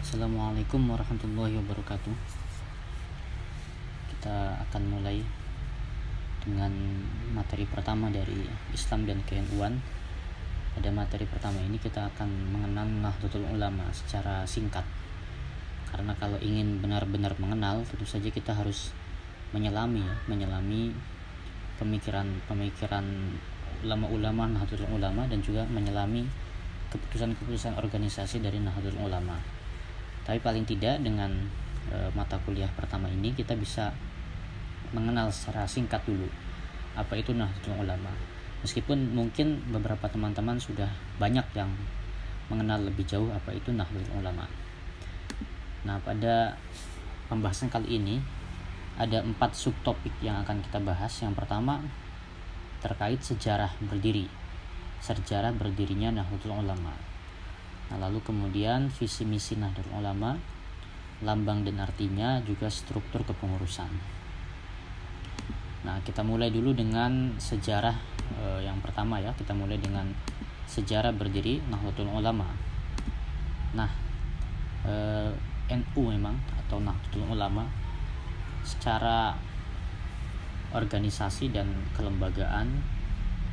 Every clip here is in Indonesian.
Assalamualaikum warahmatullahi wabarakatuh. Kita akan mulai dengan materi pertama dari Islam dan KNU-an. Pada materi pertama ini kita akan mengenal Nahdlatul Ulama secara singkat. Karena kalau ingin benar-benar mengenal, tentu saja kita harus menyelami pemikiran ulama-ulama Nahdlatul Ulama dan juga menyelami keputusan-keputusan organisasi dari Nahdlatul Ulama. Tapi paling tidak dengan mata kuliah pertama ini kita bisa mengenal secara singkat dulu apa itu Nahdlatul Ulama. Meskipun mungkin beberapa teman-teman sudah banyak yang mengenal lebih jauh apa itu Nahdlatul Ulama. Nah, pada pembahasan kali ini ada 4 subtopik yang akan kita bahas. Yang pertama terkait sejarah berdirinya Nahdlatul Ulama. Nah, lalu kemudian visi misi Nahdlatul Ulama, lambang dan artinya, juga struktur kepengurusan. Nah, kita mulai dulu dengan sejarah yang pertama ya. Kita mulai dengan sejarah berdiri Nahdlatul Ulama. Nah, NU memang atau Nahdlatul Ulama secara organisasi dan kelembagaan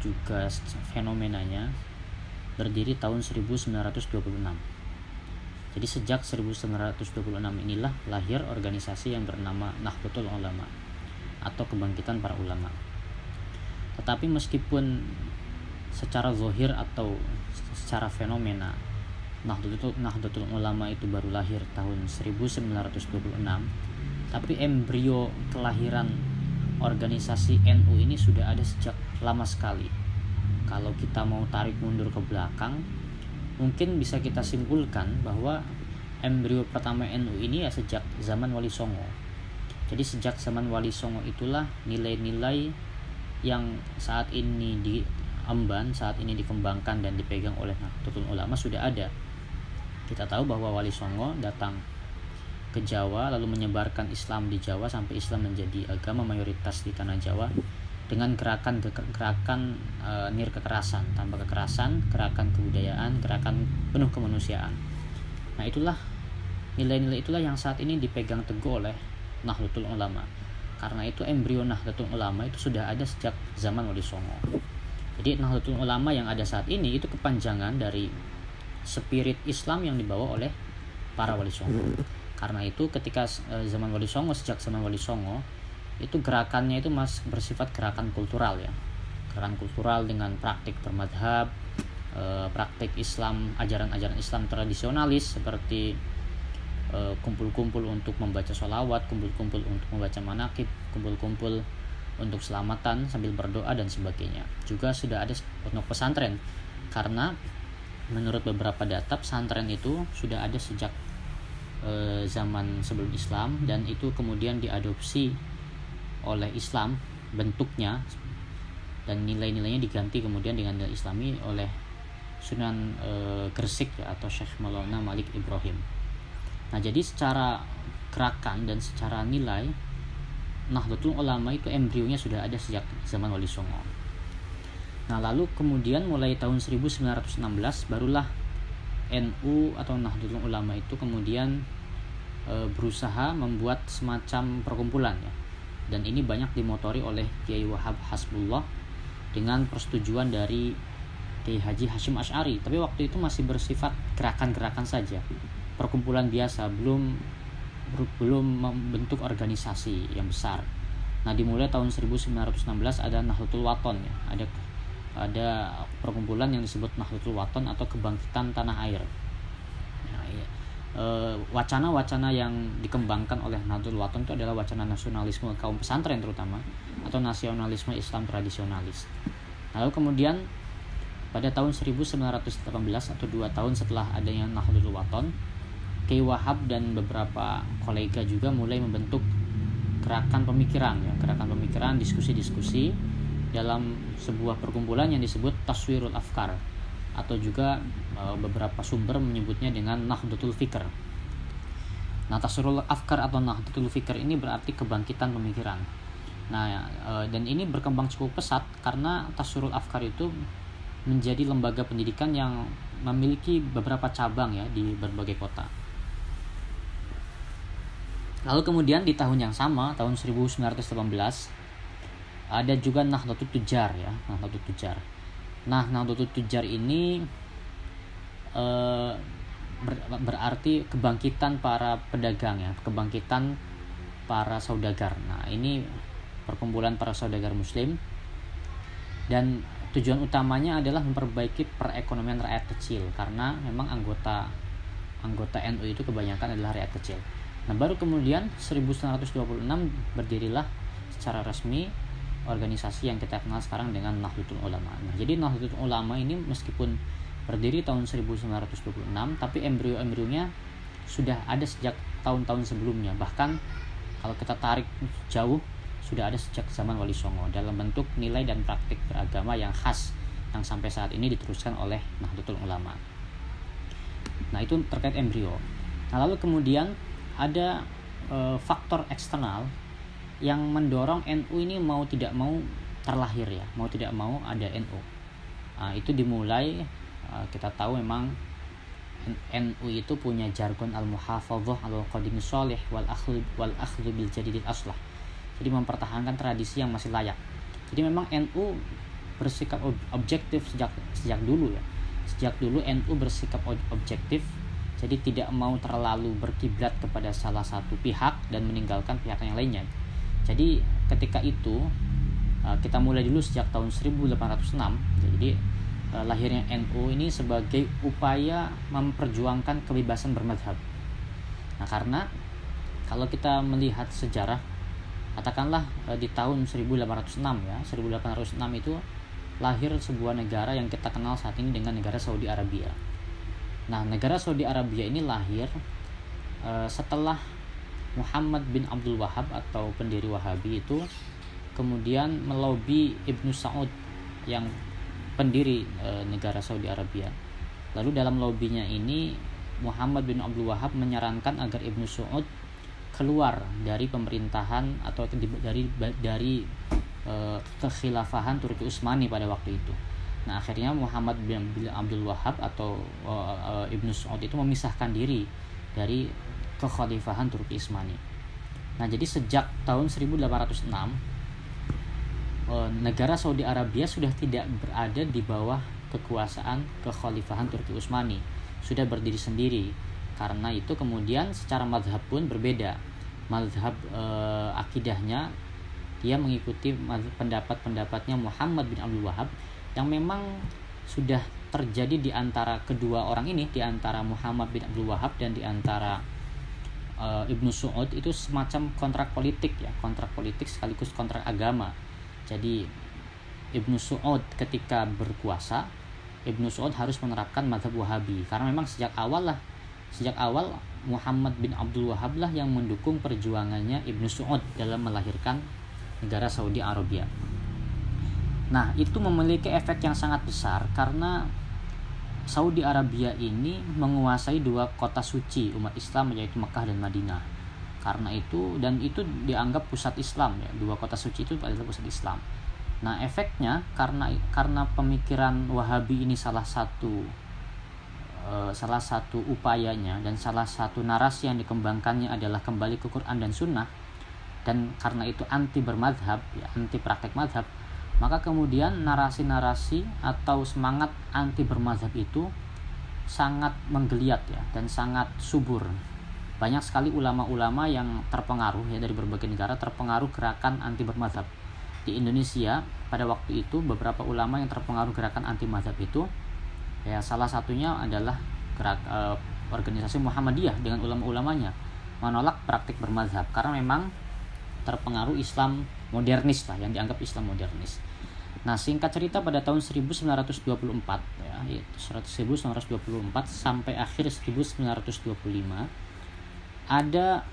juga fenomenanya berdiri tahun 1926. Jadi sejak 1926 inilah lahir organisasi yang bernama Nahdlatul Ulama atau kebangkitan para ulama. Tetapi meskipun secara zahir atau secara fenomena Nahdlatul Ulama itu baru lahir tahun 1926, tapi embrio kelahiran organisasi NU ini sudah ada sejak lama sekali. Kalau kita mau tarik mundur ke belakang, mungkin bisa kita simpulkan bahwa embrio pertama NU ini ya sejak zaman Wali Songo. Jadi sejak zaman Wali Songo itulah nilai-nilai yang saat ini diemban, saat ini dikembangkan dan dipegang oleh Nahdlatul Ulama sudah ada. Kita tahu bahwa Wali Songo datang ke Jawa lalu menyebarkan Islam di Jawa sampai Islam menjadi agama mayoritas di tanah Jawa dengan gerakan nir kekerasan, tanpa kekerasan, gerakan kebudayaan, gerakan penuh kemanusiaan. Nah, itulah nilai-nilai itulah yang saat ini dipegang teguh oleh Nahdlatul Ulama. Karena itu embrio Nahdlatul Ulama itu sudah ada sejak zaman Wali Songo. Jadi Nahdlatul Ulama yang ada saat ini itu kepanjangan dari spirit Islam yang dibawa oleh para Wali Songo. Karena itu ketika sejak zaman Wali Songo itu gerakannya itu bersifat gerakan kultural ya, gerakan kultural dengan praktik bermadhab, praktik Islam, ajaran-ajaran Islam tradisionalis seperti kumpul-kumpul untuk membaca sholawat, kumpul-kumpul untuk membaca manaqib, kumpul-kumpul untuk selamatan sambil berdoa dan sebagainya. Juga sudah ada pondok pesantren karena menurut beberapa data pesantren itu sudah ada sejak zaman sebelum Islam dan itu kemudian diadopsi oleh Islam bentuknya dan nilai-nilainya diganti kemudian dengan nilai Islami oleh Sunan Gresik ya, atau Syekh Maulana Malik Ibrahim. Nah, jadi secara gerakan dan secara nilai Nahdlatul Ulama itu embrionya sudah ada sejak zaman Wali Songo. Nah, lalu kemudian mulai tahun 1916 barulah NU atau Nahdlatul Ulama itu kemudian berusaha membuat semacam perkumpulan ya. Dan ini banyak dimotori oleh Kiai Wahab Hasbullah dengan persetujuan dari Kiai Haji Hashim Asy'ari. Tapi waktu itu masih bersifat gerakan-gerakan saja, perkumpulan biasa, belum membentuk organisasi yang besar. Nah, dimulai tahun 1916 ada Nahdlatul Wathon ya, ada perkumpulan yang disebut Nahdlatul Wathon atau kebangkitan tanah air. Nah, iya. Wacana-wacana yang dikembangkan oleh Nahdlatul Wathon itu adalah wacana nasionalisme kaum pesantren terutama atau nasionalisme Islam tradisionalis. Lalu kemudian pada tahun 1918 atau 2 tahun setelah adanya Nahdlatul Wathon, Kiai Wahab dan beberapa kolega juga mulai membentuk gerakan pemikiran, diskusi-diskusi dalam sebuah perkumpulan yang disebut Taswirul Afkar atau juga beberapa sumber menyebutnya dengan Nahdlatul Fikr. Nah, Taswirul Afkar atau Nahdlatul Fikr ini berarti kebangkitan pemikiran. Nah, dan ini berkembang cukup pesat karena Taswirul Afkar itu menjadi lembaga pendidikan yang memiliki beberapa cabang ya di berbagai kota. Lalu kemudian di tahun yang sama, tahun 1918, ada juga Nahdlatul Tujar ya, Nahdlatul Tujar. Nah, Nahdlatul Tujar ini berarti kebangkitan para pedagang ya, kebangkitan para saudagar. Nah, ini perkumpulan para saudagar muslim, dan tujuan utamanya adalah memperbaiki perekonomian rakyat kecil, karena memang anggota NU itu kebanyakan adalah rakyat kecil. Nah, baru kemudian 1926 berdirilah secara resmi organisasi yang kita kenal sekarang dengan Nahdlatul Ulama. Nah, jadi Nahdlatul Ulama ini meskipun berdiri tahun 1926, tapi embrio-embrionya sudah ada sejak tahun-tahun sebelumnya. Bahkan kalau kita tarik jauh, sudah ada sejak zaman Wali Songo dalam bentuk nilai dan praktik beragama yang khas, yang sampai saat ini diteruskan oleh Nahdlatul Ulama. Nah, itu terkait embrio. Nah, lalu kemudian ada faktor eksternal yang mendorong NU ini mau tidak mau terlahir ya, mau tidak mau ada NU. Nah, itu dimulai, kita tahu memang NU itu punya jargon al-muhafadzah al-qadim sholih wal akhdhu bil jadidil aslah. Jadi mempertahankan tradisi yang masih layak. Jadi memang NU bersikap objektif sejak dulu ya. Sejak dulu NU bersikap objektif, jadi tidak mau terlalu berkiblat kepada salah satu pihak dan meninggalkan pihak yang lainnya. Jadi ketika itu kita mulai dulu sejak tahun 1806. Jadi lahirnya NU ini sebagai upaya memperjuangkan kebebasan bermadhab. Nah, karena kalau kita melihat sejarah, katakanlah di tahun 1806 ya, 1806 itu lahir sebuah negara yang kita kenal saat ini dengan negara Saudi Arabia. Nah, negara Saudi Arabia ini lahir setelah Muhammad bin Abdul Wahab atau pendiri Wahabi itu kemudian melobi Ibnu Saud yang pendiri negara Saudi Arabia. Lalu dalam lobinya ini Muhammad bin Abdul Wahab menyarankan agar Ibnu Saud keluar dari pemerintahan atau dari kekhilafahan Turki Utsmani pada waktu itu. Nah, akhirnya Muhammad bin Abdul Wahab atau Ibnu Saud itu memisahkan diri dari kekhalifahan Turki Utsmani. Nah, jadi sejak tahun 1806 negara Saudi Arabia sudah tidak berada di bawah kekuasaan kekhalifahan Turki Utsmani, sudah berdiri sendiri. Karena itu kemudian secara mazhab pun berbeda. Mazhab akidahnya dia mengikuti pendapat-pendapatnya Muhammad bin Abdul Wahab, yang memang sudah terjadi di antara kedua orang ini, di antara Muhammad bin Abdul Wahab dan di antara Ibnu Saud, itu semacam kontrak politik ya, kontrak politik sekaligus kontrak agama. Jadi Ibnu Saud ketika berkuasa, Ibnu Saud harus menerapkan mazhab Wahabi, karena memang sejak awal Muhammad bin Abdul Wahab lah yang mendukung perjuangannya Ibnu Saud dalam melahirkan negara Saudi Arabia. Nah, itu memiliki efek yang sangat besar karena Saudi Arabia ini menguasai dua kota suci umat Islam, yaitu Mekah dan Madinah. Karena itu, dan itu dianggap pusat Islam ya, dua kota suci itu adalah pusat Islam. Nah, efeknya karena pemikiran Wahabi ini salah satu upayanya dan salah satu narasi yang dikembangkannya adalah kembali ke Quran dan Sunnah, dan karena itu anti bermadhab ya, anti praktek madhab, maka kemudian narasi-narasi atau semangat anti bermazhab itu sangat menggeliat ya, dan sangat subur. Banyak sekali ulama-ulama yang terpengaruh ya, dari berbagai negara terpengaruh gerakan anti bermazhab. Di Indonesia pada waktu itu beberapa ulama yang terpengaruh gerakan anti mazhab itu ya, salah satunya adalah organisasi Muhammadiyah dengan ulama-ulamanya menolak praktik bermazhab karena memang terpengaruh Islam modernis lah, yang dianggap Islam modernis. Nah, singkat cerita pada tahun 1924 ya, 1924 sampai akhir 1925 ada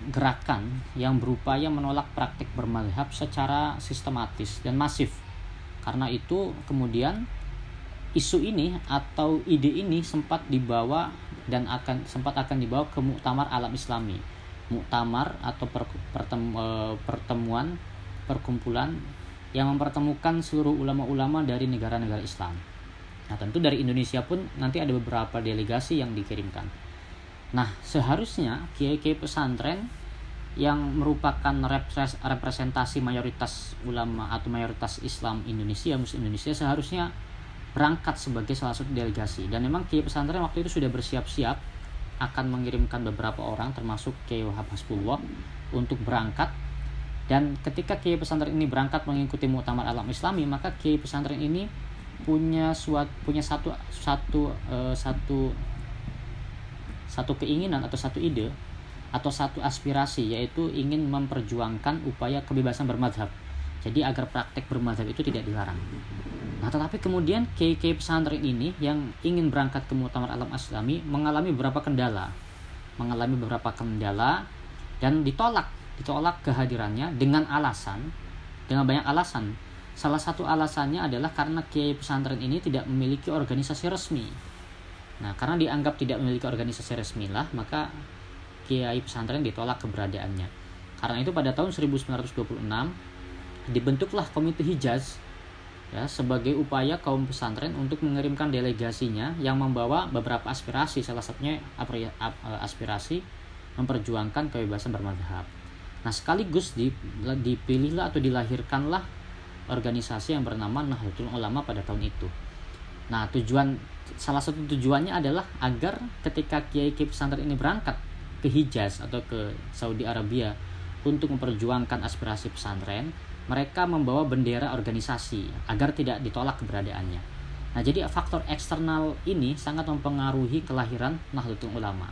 gerakan yang berupaya menolak praktik bermazhab secara sistematis dan masif. Karena itu kemudian isu ini atau ide ini sempat dibawa akan dibawa ke Muktamar Alam Islami. Muktamar atau perkumpulan yang mempertemukan seluruh ulama-ulama dari negara-negara Islam. Nah, tentu dari Indonesia pun nanti ada beberapa delegasi yang dikirimkan. Nah, seharusnya kiai-kiai pesantren yang merupakan representasi mayoritas ulama atau mayoritas Islam Indonesia, Muslim Indonesia, seharusnya berangkat sebagai salah satu delegasi. Dan memang Kiai pesantren waktu itu sudah bersiap-siap akan mengirimkan beberapa orang termasuk Kiai Wahab Hasbullah untuk berangkat. Dan ketika Kiai pesantren ini berangkat mengikuti Muktamar Alam Islami, maka Kiai pesantren ini punya satu keinginan atau satu ide atau satu aspirasi, yaitu ingin memperjuangkan upaya kebebasan bermadzhab. Jadi agar praktek bermadzhab itu tidak dilarang. Nah, tetapi kemudian kiai-kiai pesantren ini yang ingin berangkat ke Muktamar Alam Islami mengalami beberapa kendala dan ditolak kehadirannya dengan banyak alasan. Salah satu alasannya adalah karena kiai pesantren ini tidak memiliki organisasi resmi. Nah, karena dianggap tidak memiliki organisasi resmi lah, maka kiai pesantren ditolak keberadaannya. Karena itu pada tahun 1926 dibentuklah Komite Hijaz ya, sebagai upaya kaum pesantren untuk mengirimkan delegasinya yang membawa beberapa aspirasi, salah satunya aspirasi memperjuangkan kebebasan bermadzhab. Nah, sekaligus dipilihlah atau dilahirkanlah organisasi yang bernama Nahdlatul Ulama pada tahun itu. Nah, salah satu tujuannya adalah agar ketika kiai-kiai pesantren ini berangkat ke Hijaz atau ke Saudi Arabia untuk memperjuangkan aspirasi pesantren, mereka membawa bendera organisasi agar tidak ditolak keberadaannya. Nah, jadi faktor eksternal ini sangat mempengaruhi kelahiran Nahdlatul Ulama.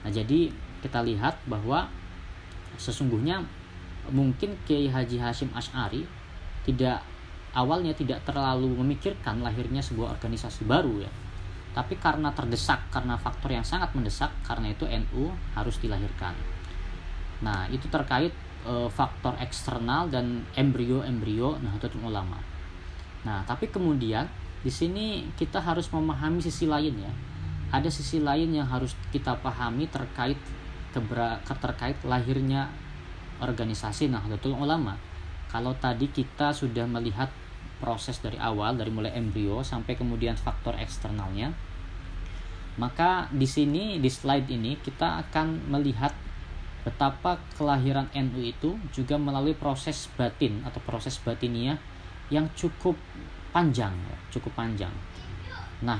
Nah, jadi kita lihat bahwa sesungguhnya mungkin Kiai Haji Hasyim Asy'ari awalnya tidak terlalu memikirkan lahirnya sebuah organisasi baru ya. Tapi karena terdesak, karena faktor yang sangat mendesak, karena itu NU harus dilahirkan. Nah, itu terkait faktor eksternal dan embrio Nahdlatul Ulama. Nah, tapi kemudian di sini kita harus memahami sisi lain ya. Ada sisi lain yang harus kita pahami terkait lahirnya organisasi Nahdlatul Ulama. Kalau tadi kita sudah melihat proses dari awal, dari mulai embrio sampai kemudian faktor eksternalnya, maka di sini di slide ini kita akan melihat betapa kelahiran NU itu juga melalui proses batin atau proses batiniah yang cukup panjang. Nah,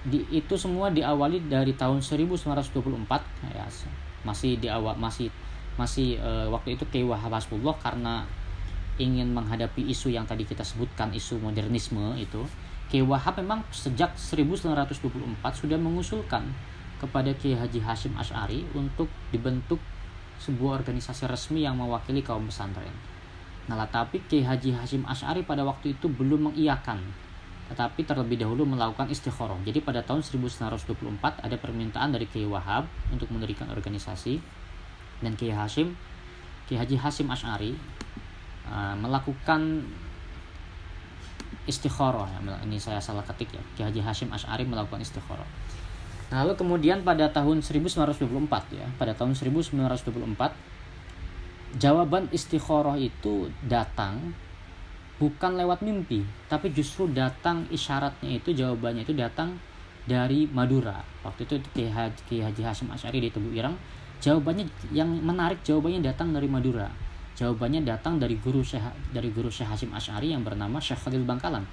itu semua diawali dari tahun 1924 ya, masih waktu itu Kiai Wahab Hasbullah karena ingin menghadapi isu yang tadi kita sebutkan, isu modernisme itu, Kiai Wahab memang sejak 1924 sudah mengusulkan kepada Kiai Haji Hasyim Asy'ari untuk dibentuk sebuah organisasi resmi yang mewakili kaum pesantren. Nah, tapi Kiai Haji Hasyim Asy'ari pada waktu itu belum mengiyakan, tetapi terlebih dahulu melakukan istikharah. Jadi pada tahun 1924 ada permintaan dari Kiai Wahab untuk mendirikan organisasi, dan Kiai Haji Hasyim Asy'ari melakukan istikharah ya. Ini saya salah ketik ya. Kiai Haji Hasyim Asy'ari melakukan istikharah. Nah, lalu kemudian pada tahun 1924 ya, pada tahun 1924 jawaban istikharah itu datang bukan lewat mimpi, tapi justru datang isyaratnya itu, jawabannya itu datang dari Madura. Waktu itu Kiai Haji Hasyim Asy'ari di Tebu Ireng, jawabannya yang menarik, jawabannya datang dari Madura. Jawabannya datang dari guru Syekh Hasyim Asy'ari yang bernama Syekh Khalil Bangkalan.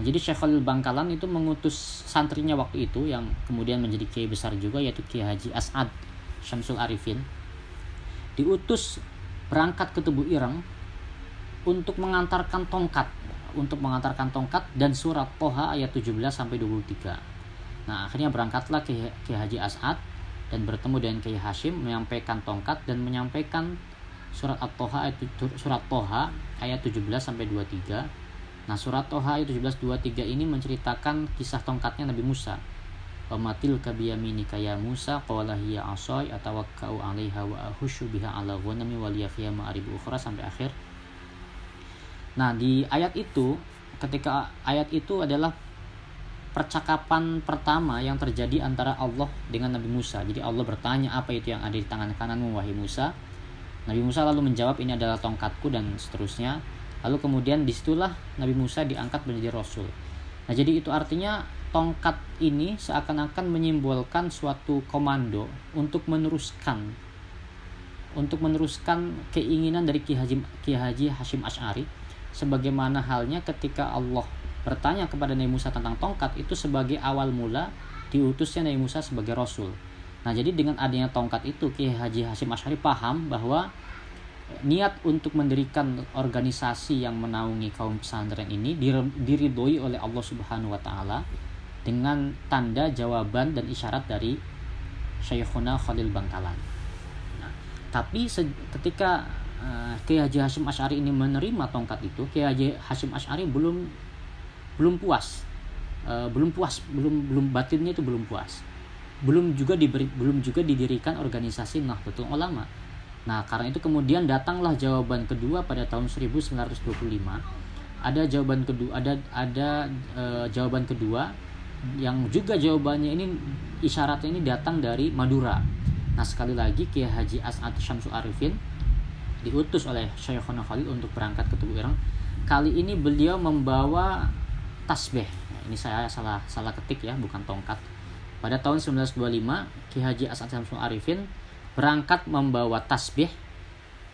Jadi Syekh Khalil Bangkalan itu mengutus santrinya waktu itu yang kemudian menjadi kiai besar juga, yaitu Kiai Haji As'ad Syamsul Arifin, diutus berangkat ke Tebu Ireng untuk mengantarkan tongkat dan surat Thaha ayat 17 sampai 23. Nah, akhirnya berangkatlah Kiai Haji As'ad dan bertemu dengan Kiai Hasyim, menyampaikan tongkat dan menyampaikan surat Thaha ayat 17 sampai 23. Nah, surat Thaha ayat 17-23 ini menceritakan kisah tongkatnya Nabi Musa. Wa matil kabiyaminika ya Musa qala hiya asai atawakkau 'alaiha wa ahushu biha 'ala ghanami wa liya fiha ma'arib ukhra sampai akhir. Nah, di ayat itu, ketika ayat itu adalah percakapan pertama yang terjadi antara Allah dengan Nabi Musa. Jadi Allah bertanya, apa itu yang ada di tangan kananmu wahai Musa? Nabi Musa lalu menjawab, ini adalah tongkatku, dan seterusnya. Lalu kemudian disitulah Nabi Musa diangkat menjadi Rasul. Nah, jadi itu artinya tongkat ini seakan-akan menyimbolkan suatu komando untuk meneruskan untuk meneruskan keinginan dari Kiai Haji Hasyim Asy'ari, sebagaimana halnya ketika Allah bertanya kepada Nabi Musa tentang tongkat, itu sebagai awal mula diutusnya Nabi Musa sebagai Rasul. Nah, jadi dengan adanya tongkat itu, Kiai Haji Hasyim Asy'ari paham bahwa niat untuk mendirikan organisasi yang menaungi kaum pesantren ini diridhoi oleh Allah Subhanahu wa taala dengan tanda jawaban dan isyarat dari Syekhuna Khalil Bangkalan. Nah, tapi ketika Kiai Haji Hasyim Asy'ari ini menerima tongkat itu, Kiai Haji Hasyim Asy'ari belum puas, belum batinnya itu belum puas. Belum juga didirikan organisasi Nahdlatul Ulama. Nah, karena itu kemudian datanglah jawaban kedua pada tahun 1925. Ada jawaban kedua yang juga jawabannya ini isyaratnya ini datang dari Madura. Nah, sekali lagi Kiai Haji As'ad Syamsul Arifin diutus oleh Syekhuna Khalil untuk berangkat ke Tebu Ireng. Kali ini beliau membawa tasbih. Nah, ini saya salah ketik ya, bukan tongkat. Pada tahun 1925, Kiai Haji As'ad Syamsul Arifin berangkat membawa tasbih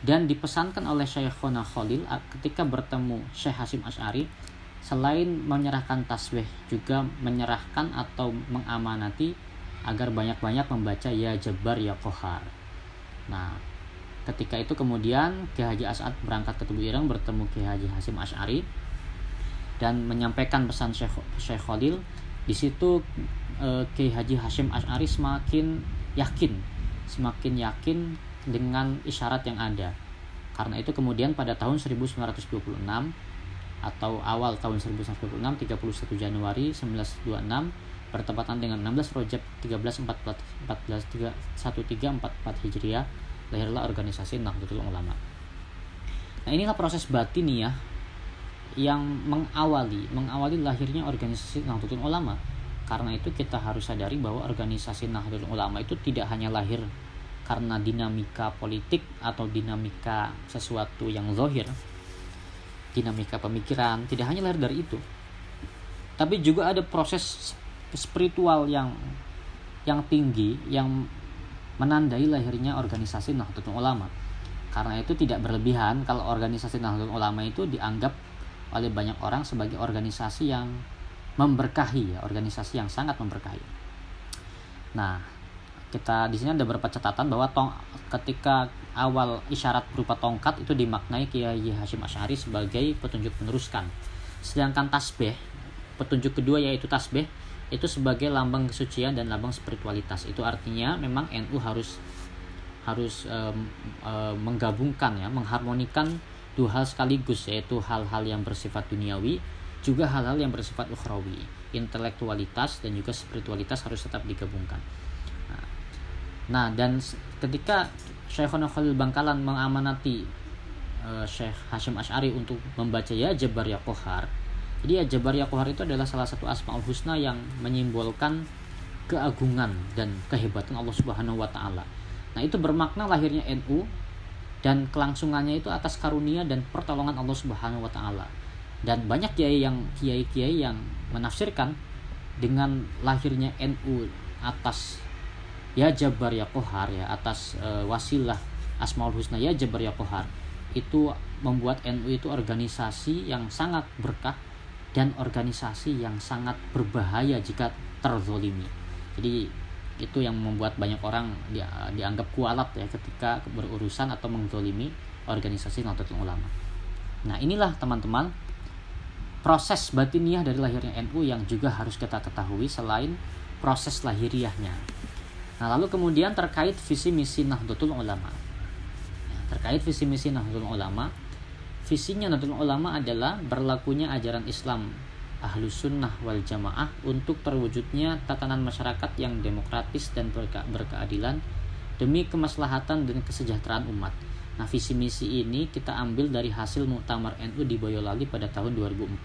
dan dipesankan oleh Syekhuna Khalil ketika bertemu Syekh Hasyim Asy'ari, selain menyerahkan tasbih juga menyerahkan atau mengamanati agar banyak-banyak membaca Ya Jabbar Ya Qahar. Nah, ketika itu kemudian Kiai Haji As'ad berangkat ke Tebu Ireng bertemu Kiai Haji Hasyim Asy'ari dan menyampaikan pesan Syekh Khalil. Di situ Kiai Haji Hasyim Asy'ari semakin yakin dengan isyarat yang ada. Karena itu kemudian pada tahun 1926 atau awal tahun 1926, 31 Januari 1926 bertepatan dengan 16 Rajab 1344 Hijriah, lahirlah organisasi Nahdlatul Ulama. Nah, inilah proses batiniah yang mengawali lahirnya organisasi Nahdlatul Ulama. Karena itu kita harus sadari bahwa organisasi Nahdlatul Ulama itu tidak hanya lahir karena dinamika politik atau dinamika sesuatu yang zahir, dinamika pemikiran, tidak hanya lahir dari itu. Tapi juga ada proses spiritual yang tinggi yang menandai lahirnya organisasi Nahdlatul Ulama. Karena itu tidak berlebihan kalau organisasi Nahdlatul Ulama itu dianggap oleh banyak orang sebagai organisasi yang memberkahi, ya, organisasi yang sangat memberkahi. Nah, kita di sini ada beberapa catatan bahwa ketika awal isyarat berupa tongkat itu dimaknai Kiai Hasyim Asy'ari sebagai petunjuk meneruskan. Sedangkan tasbih, petunjuk kedua yaitu tasbih, itu sebagai lambang kesucian dan lambang spiritualitas. Itu artinya memang NU harus menggabungkan, ya, mengharmonikan dua hal sekaligus, yaitu hal-hal yang bersifat duniawi juga hal-hal yang bersifat ukhrawi. Intelektualitas dan juga spiritualitas harus tetap digabungkan. Nah, dan ketika Syekhuna Khalil Bangkalan mengamanati Syekh Hasyim Asy'ari untuk membaca Ya Jabbar Ya Qahar. Jadi Ya Jabbar Ya Qahar itu adalah salah satu Asmaul Husna yang menyimbolkan keagungan dan kehebatan Allah Subhanahu wa taala. Nah, itu bermakna lahirnya NU dan kelangsungannya itu atas karunia dan pertolongan Allah Subhanahu wa taala. Dan banyak kiai yang menafsirkan dengan lahirnya NU atas Ya Jabbar Ya Qahar, ya, atas wasilah Asmaul Husna Ya Jabbar Ya Qahar, itu membuat NU itu organisasi yang sangat berkah dan organisasi yang sangat berbahaya jika terzolimi. Jadi itu yang membuat banyak orang dianggap kualat, ya, ketika berurusan atau menzolimi organisasi Nahdlatul Ulama. Nah, inilah teman-teman proses batiniah dari lahirnya NU yang juga harus kita ketahui selain proses lahiriahnya. Nah, lalu kemudian terkait visi misi Nahdlatul Ulama. Terkait visi misi Nahdlatul Ulama, visinya Nahdlatul Ulama adalah berlakunya ajaran Islam Ahlus Sunnah wal Jamaah untuk terwujudnya tatanan masyarakat yang demokratis dan berkeadilan demi kemaslahatan dan kesejahteraan umat. Nah, visi misi ini kita ambil dari hasil Muktamar NU di Boyolali pada tahun 2004.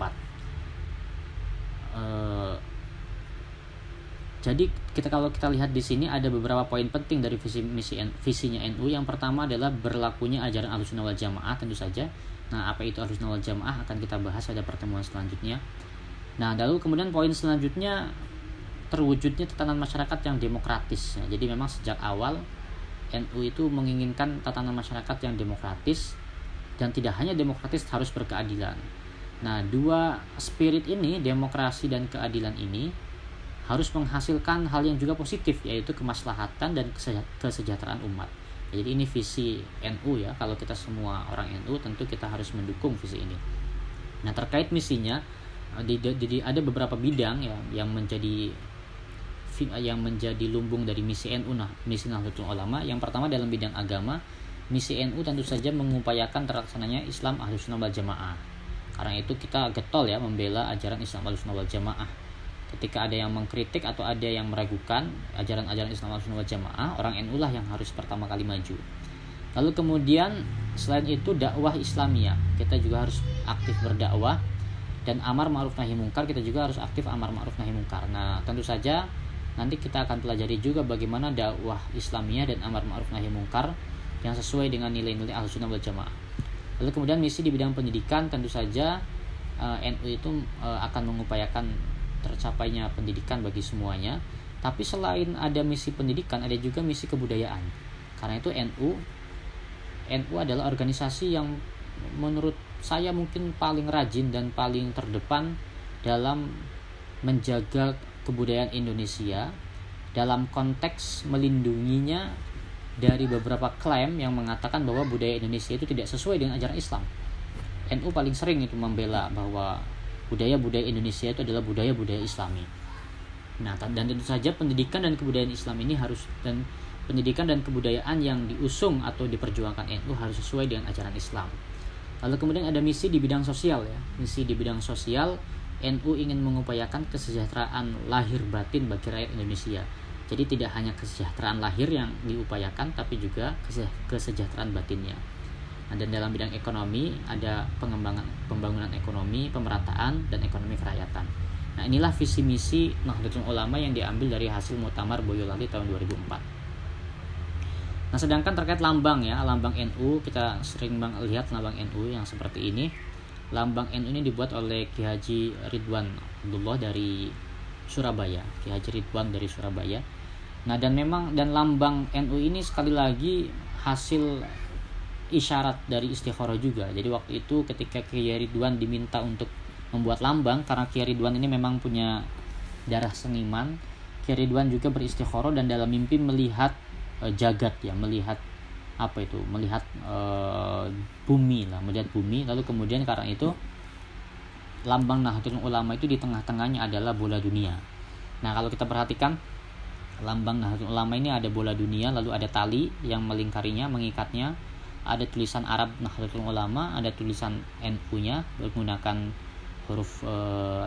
Jadi kalau kita lihat di sini ada beberapa poin penting dari visinya NU. Yang pertama adalah berlakunya ajaran Ahlus Sunnah wal Jamaah, tentu saja. Nah, apa itu Ahlus Sunnah wal Jamaah akan kita bahas pada pertemuan selanjutnya. Nah, lalu kemudian poin selanjutnya terwujudnya tatanan masyarakat yang demokratis. Nah, jadi memang sejak awal NU itu menginginkan tatanan masyarakat yang demokratis, dan tidak hanya demokratis, harus berkeadilan. Nah, dua spirit ini, demokrasi dan keadilan ini, harus menghasilkan hal yang juga positif, yaitu kemaslahatan dan kesejahteraan umat. Jadi ini visi NU ya. Kalau kita semua orang NU, tentu kita harus mendukung visi ini. Nah, terkait misinya, ada beberapa bidang ya yang menjadi lumbung dari misi NU, misi Nahdlatul Ulama. Yang pertama dalam bidang agama, misi NU tentu saja mengupayakan terlaksananya Islam Ahlussunnah wal Jamaah. Karena itu kita getol ya membela ajaran Islam Ahlussunnah wal Jamaah. Ketika ada yang mengkritik atau ada yang meragukan ajaran-ajaran Islam Ahlussunnah wal Jamaah, orang NU lah yang harus pertama kali maju. Lalu kemudian selain itu dakwah Islamiyah, kita juga harus aktif berdakwah, dan amar ma'ruf nahi mungkar, kita juga harus aktif amar ma'ruf nahi mungkar. Nah, tentu saja nanti kita akan pelajari juga bagaimana dakwah Islamiyah dan amar ma'ruf nahi mungkar yang sesuai dengan nilai-nilai Ahlussunnah wal Jamaah. Lalu kemudian misi di bidang pendidikan, tentu saja NU itu akan mengupayakan tercapainya pendidikan bagi semuanya. Tapi selain ada misi pendidikan, ada juga misi kebudayaan. Karena itu NU adalah organisasi yang menurut saya mungkin paling rajin dan paling terdepan dalam menjaga kebudayaan Indonesia, dalam konteks melindunginya dari beberapa klaim yang mengatakan bahwa budaya Indonesia itu tidak sesuai dengan ajaran Islam. NU paling sering itu membela bahwa budaya-budaya Indonesia itu adalah budaya-budaya Islami. Nah, dan tentu saja pendidikan dan kebudayaan Islam ini pendidikan dan kebudayaan yang diusung atau diperjuangkan NU harus sesuai dengan ajaran Islam. Lalu kemudian ada misi di bidang sosial ya. Misi di bidang sosial, NU ingin mengupayakan kesejahteraan lahir batin bagi rakyat Indonesia. Jadi tidak hanya kesejahteraan lahir yang diupayakan, tapi juga kesejahteraan batinnya. Nah, dan dalam bidang ekonomi ada pembangunan ekonomi, pemerataan, dan ekonomi kerakyatan. Nah, inilah visi misi Nahdlatul Ulama yang diambil dari hasil Muktamar Boyolali tahun 2004. Nah, sedangkan terkait lambang ya, lambang NU, kita sering lihat lambang NU yang seperti ini. Lambang NU ini dibuat oleh Ki Haji Ridwan Abdullah dari Surabaya, Ki Haji Ridwan dari Surabaya. Nah, dan lambang NU ini sekali lagi hasil isyarat dari istikharah juga. Jadi waktu itu ketika Ki Ridwan diminta untuk membuat lambang, karena Ki Ridwan ini memang punya darah seniman, Ki Ridwan juga beristikharah dan dalam mimpi melihat jagat ya, melihat bumi lah, melihat bumi. Lalu kemudian karena itu lambang Nahdlatul Ulama itu di tengah-tengahnya adalah bola dunia. Nah, kalau kita perhatikan lambang Nahdlatul Ulama ini ada bola dunia, lalu ada tali yang melingkarinya, mengikatnya, ada tulisan Arab Nahdlatul Ulama, ada tulisan NU-nya menggunakan huruf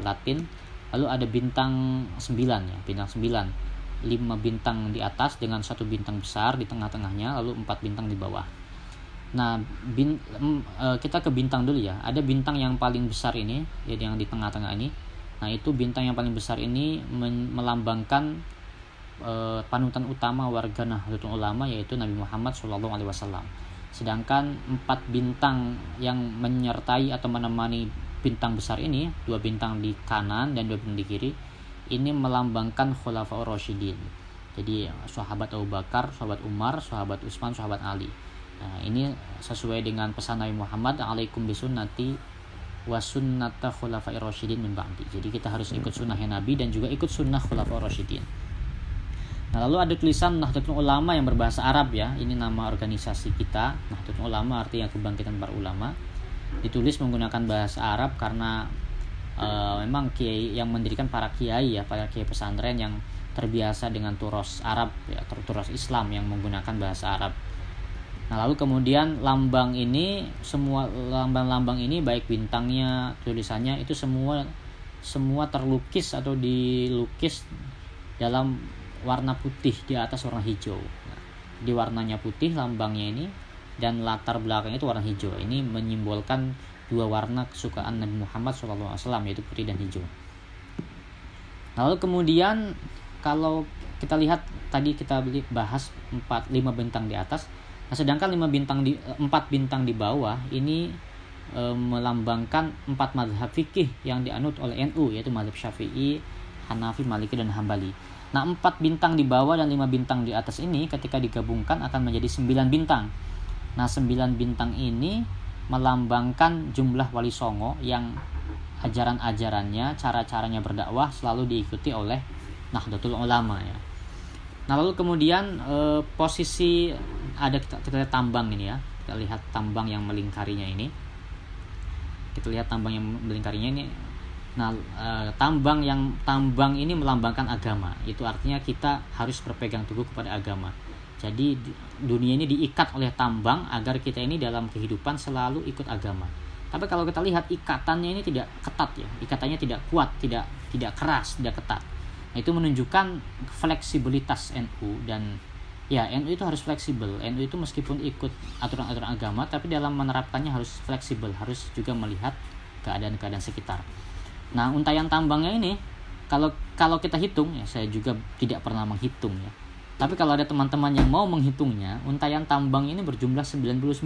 Latin, lalu ada bintang 9 ya, bintang 9. 5 bintang di atas dengan 1 bintang besar di tengah-tengahnya, lalu 4 bintang di bawah. Nah, kita ke bintang dulu ya. Ada bintang yang paling besar ini, ya, yang di tengah-tengah ini. Nah, itu bintang yang paling besar ini melambangkan panutan utama warga Nahdlatul Ulama, yaitu Nabi Muhammad SAW. Sedangkan 4 bintang yang menyertai atau menemani bintang besar ini, 2 bintang di kanan dan 2 bintang di kiri, ini melambangkan Khulafaur Rasyidin. Jadi sahabat Abu Bakar, sahabat Umar, sahabat Utsman, sahabat Ali. Nah, ini sesuai dengan pesan Nabi Muhammad, alaikum bisunnati wa sunnata khulafair rasyidin min ba'di. Jadi kita harus ikut sunnahnya Nabi dan juga ikut sunnah Khulafaur Rasyidin. Nah, lalu ada tulisan Nahdlatul Ulama yang berbahasa Arab ya. Ini nama organisasi kita, Nahdlatul Ulama, artinya kebangkitan para ulama. Ditulis menggunakan bahasa Arab karena memang kiai yang mendirikan para kiai pesantren yang terbiasa dengan turos Arab ya, turos Islam yang menggunakan bahasa Arab. Nah, lalu kemudian lambang ini, semua lambang-lambang ini baik bintangnya, tulisannya itu semua terlukis atau dilukis dalam warna putih di atas warna hijau. Nah, di warnanya putih lambangnya ini, dan latar belakangnya itu warna hijau. Ini menyimbolkan 2 warna kesukaan Nabi Muhammad SAW, yaitu putih dan hijau. Lalu kemudian kalau kita lihat tadi kita bahas 5 bintang di atas. Nah, sedangkan 4 bintang di bawah ini melambangkan 4 mazhab fikih yang dianut oleh NU, yaitu mazhab Syafi'i, Hanafi, Maliki, dan Hambali. Nah, 4 bintang di bawah dan 5 bintang di atas ini ketika digabungkan akan menjadi 9 bintang. Nah, 9 bintang ini melambangkan jumlah Wali Songo yang ajaran-ajarannya, cara-caranya berdakwah selalu diikuti oleh Nahdlatul Ulama ya. Nah, lalu kemudian posisi ada kita lihat tambang ini ya. Kita lihat tambang yang melingkarinya ini. Nah, tambang ini melambangkan agama. Itu artinya kita harus berpegang teguh kepada agama. Jadi dunia ini diikat oleh tambang agar kita ini dalam kehidupan selalu ikut agama. Tapi kalau kita lihat ikatannya ini tidak ketat ya. Ikatannya tidak kuat, tidak keras, tidak ketat. Nah, itu menunjukkan fleksibilitas NU. Dan ya, NU itu harus fleksibel. NU itu meskipun ikut aturan-aturan agama, tapi dalam menerapkannya harus fleksibel, harus juga melihat keadaan-keadaan sekitar. Nah, untayan tambangnya ini kalau kita hitung ya, saya juga tidak pernah menghitung ya. Tapi kalau ada teman-teman yang mau menghitungnya, untayan tambang ini berjumlah 99.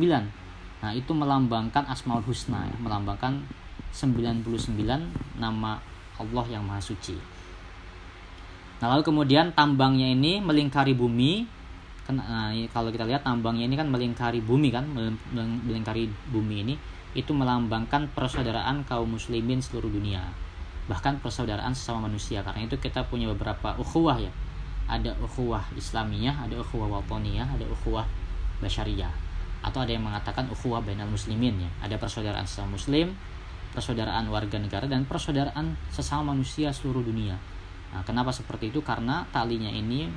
Nah, itu melambangkan Asmaul Husna ya, melambangkan 99 nama Allah yang Maha Suci. Nah, lalu kemudian tambangnya ini melingkari bumi. Nah, kalau kita lihat tambangnya ini kan melingkari bumi kan, melingkari bumi ini itu melambangkan persaudaraan kaum muslimin seluruh dunia, bahkan persaudaraan sesama manusia. Karena itu kita punya beberapa ukhuwah ya, ada ukhuwah Islamiyah, ada ukhuwah watoniyah, ada ukhuwah basyariyah, atau ada yang mengatakan ukhuwah bainal muslimin ya. Ada persaudaraan sesama muslim, persaudaraan warga negara, dan persaudaraan sesama manusia seluruh dunia. Nah, kenapa seperti itu? Karena talinya ini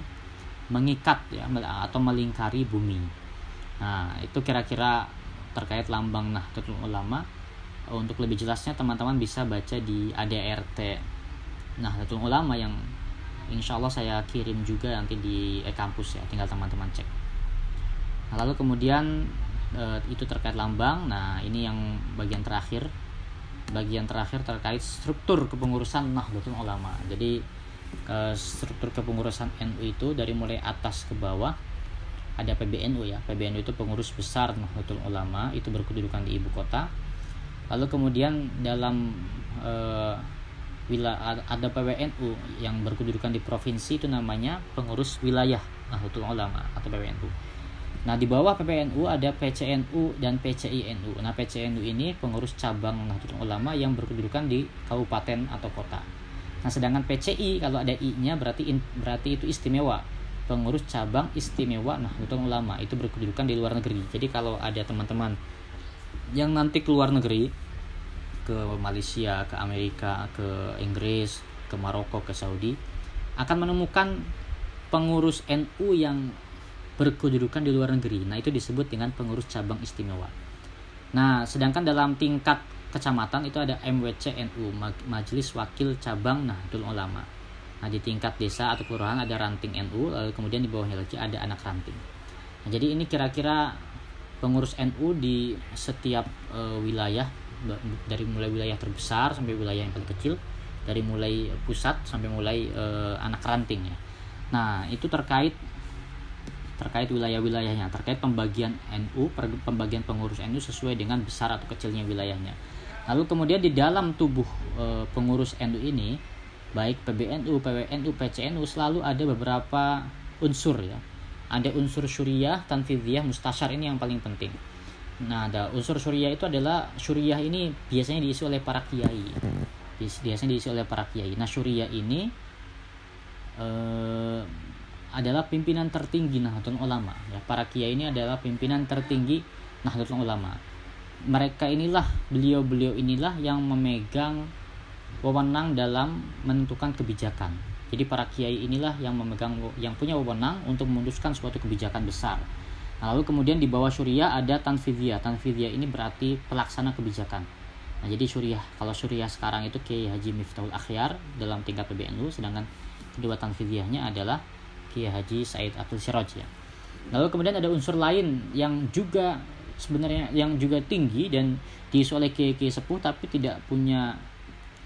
mengikat ya, atau melingkari bumi. Nah, itu kira-kira terkait lambang Nahdlatul Ulama. Untuk lebih jelasnya teman-teman bisa baca di ADRT Nahdlatul Ulama yang insya Allah saya kirim juga nanti di kampus ya, tinggal teman-teman cek. Nah, lalu kemudian itu terkait lambang. Nah, ini yang bagian terakhir terkait struktur kepengurusan Nahdlatul Ulama. Jadi struktur kepengurusan NU itu dari mulai atas ke bawah ada PBNU ya. PBNU itu pengurus besar Nahdlatul Ulama, itu berkedudukan di ibu kota. Lalu kemudian dalam ada PWNU yang berkedudukan di provinsi, itu namanya pengurus wilayah Nahdlatul Ulama atau PWNU. Nah, di bawah PBNU ada PCNU dan PCINU. Nah, PCNU ini pengurus cabang Nahdlatul Ulama yang berkedudukan di kabupaten atau kota. Nah, sedangkan PCI kalau ada I-nya berarti itu istimewa. Pengurus cabang istimewa Nahdlatul Ulama, itu berkedudukan di luar negeri. Jadi kalau ada teman-teman yang nanti keluar negeri, ke Malaysia, ke Amerika, ke Inggris, ke Maroko, ke Saudi, akan menemukan pengurus NU yang berkedudukan di luar negeri. Nah, itu disebut dengan pengurus cabang istimewa. Nah, sedangkan dalam tingkat kecamatan itu ada MWC NU, Majelis Wakil Cabang Nahdlatul Ulama. Nah, di tingkat desa atau kelurahan ada ranting NU, lalu kemudian di bawahnya lagi ada anak ranting. Nah, jadi ini kira-kira pengurus NU di setiap wilayah, dari mulai wilayah terbesar sampai wilayah yang paling kecil, dari mulai pusat sampai mulai anak ranting ya. Nah, itu terkait wilayah-wilayahnya, terkait pembagian NU, pembagian pengurus NU sesuai dengan besar atau kecilnya wilayahnya. Lalu kemudian di dalam tubuh pengurus NU ini, baik PBNU, PWNU, PCNU, selalu ada beberapa unsur ya. Ada unsur syuriah, tanfidhiyah, mustasyar, ini yang paling penting. Nah, ada unsur syuriah itu adalah, syuriah ini biasanya diisi oleh para kiai. Nah, syuriah ini adalah pimpinan tertinggi Nahdlatul Ulama ya. Para kiai ini adalah pimpinan tertinggi Nahdlatul Ulama. Beliau inilah yang memegang wewenang dalam menentukan kebijakan. Jadi para kiai inilah yang punya wewenang untuk memutuskan suatu kebijakan besar. Nah, lalu kemudian di bawah syuriah ada tanfidhiyah. Tanfidhiyah ini berarti pelaksana kebijakan. Nah, jadi kalau syuriah sekarang itu Kiai Haji Miftahul Akhyar dalam tingkat PBNU, sedangkan kedua tanfidhiyahnya adalah Kiai Haji Said Abdul Siraj ya. Lalu kemudian ada unsur lain yang juga tinggi dan diisi oleh kiai-kiai sepuh tapi tidak punya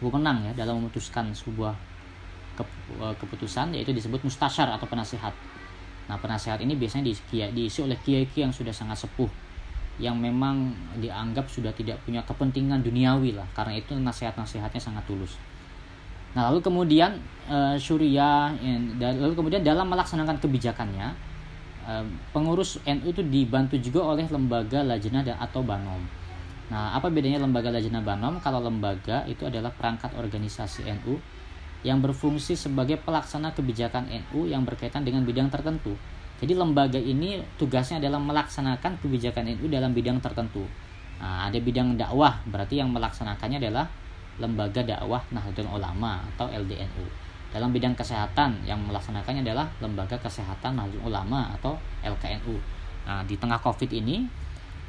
wewenang ya dalam memutuskan sebuah keputusan, yaitu disebut mustasyar atau penasihat. Nah, penasihat ini biasanya diisi oleh kiai-kiai yang sudah sangat sepuh, yang memang dianggap sudah tidak punya kepentingan duniawi lah, karena itu nasihat-nasihatnya sangat tulus. Nah, lalu kemudian Syuriah, lalu kemudian dalam melaksanakan kebijakannya, pengurus NU itu dibantu juga oleh lembaga lajnah atau banom. Nah, apa bedanya lembaga lajnah banom? Kalau lembaga itu adalah perangkat organisasi NU yang berfungsi sebagai pelaksana kebijakan NU yang berkaitan dengan bidang tertentu. Jadi lembaga ini tugasnya adalah melaksanakan kebijakan NU dalam bidang tertentu. Nah, ada bidang dakwah, berarti yang melaksanakannya adalah Lembaga Dakwah Nahdlatul Ulama atau LDNU. Dalam bidang kesehatan, yang melaksanakannya adalah Lembaga Kesehatan Nahdlatul Ulama atau LKNU. Nah, di tengah Covid ini,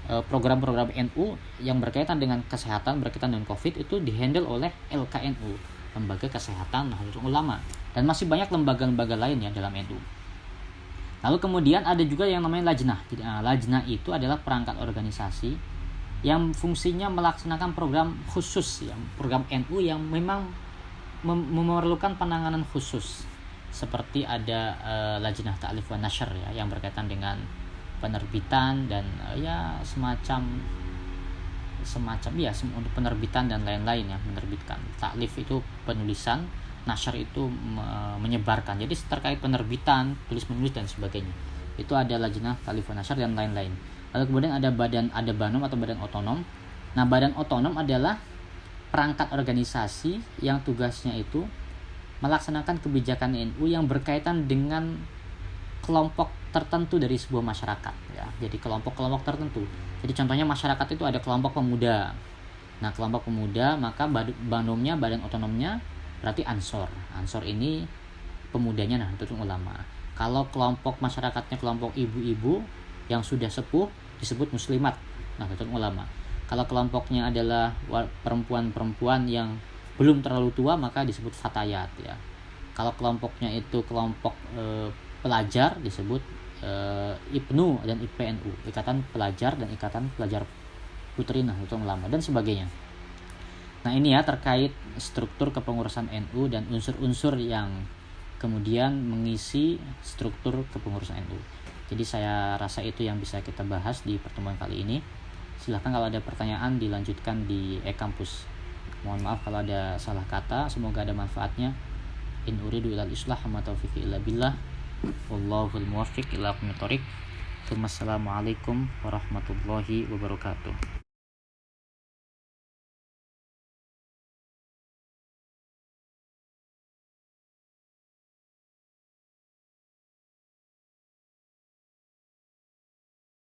program-program NU yang berkaitan dengan kesehatan, berkaitan dengan Covid itu dihandle oleh LKNU, Lembaga Kesehatan Nahdlatul Ulama, dan masih banyak lembaga-lembaga lain ya dalam NU. Lalu kemudian ada juga yang namanya lajnah. Jadi, lajnah itu adalah perangkat organisasi yang fungsinya melaksanakan program khusus, yang program NU yang memang memerlukan penanganan khusus, seperti ada Lajnah Ta'lif wa Nashr ya, yang berkaitan dengan penerbitan dan ya semacam ya untuk penerbitan dan lain-lain ya, menerbitkan. Ta'lif itu penulisan, nashr itu menyebarkan. Jadi terkait penerbitan, tulis menulis dan sebagainya. Itu ada Lajnah Ta'lif wa Nashr dan lain-lain. Lalu kemudian ada banom atau badan otonom. Nah, badan otonom adalah perangkat organisasi yang tugasnya itu melaksanakan kebijakan NU yang berkaitan dengan kelompok tertentu dari sebuah masyarakat ya. Jadi kelompok-kelompok tertentu. Jadi contohnya masyarakat itu ada kelompok pemuda. Nah, kelompok pemuda, maka banomnya, badan otonomnya berarti Ansor. Ansor ini pemudanya Nahdlatul Ulama. Kalau kelompok masyarakatnya kelompok ibu-ibu yang sudah sepuh disebut muslimat Nahdlatul Ulama. Kalau kelompoknya adalah perempuan-perempuan yang belum terlalu tua, maka disebut fatayat ya. Kalau kelompoknya itu kelompok pelajar disebut IPNU dan IPNU, Ikatan Pelajar dan Ikatan Pelajar Putri Nahdlatul Ulama dan sebagainya. Nah, ini ya terkait struktur kepengurusan NU dan unsur-unsur yang kemudian mengisi struktur kepengurusan NU. Jadi saya rasa itu yang bisa kita bahas di pertemuan kali ini. Silahkan kalau ada pertanyaan dilanjutkan di e-kampus. Mohon maaf kalau ada salah kata, semoga ada manfaatnya. In uridu ilal islah wa ma taufiqi illa billah. Wallahul muwaffiq ila aqwamit thoriq. Wassalamualaikum warahmatullahi wabarakatuh.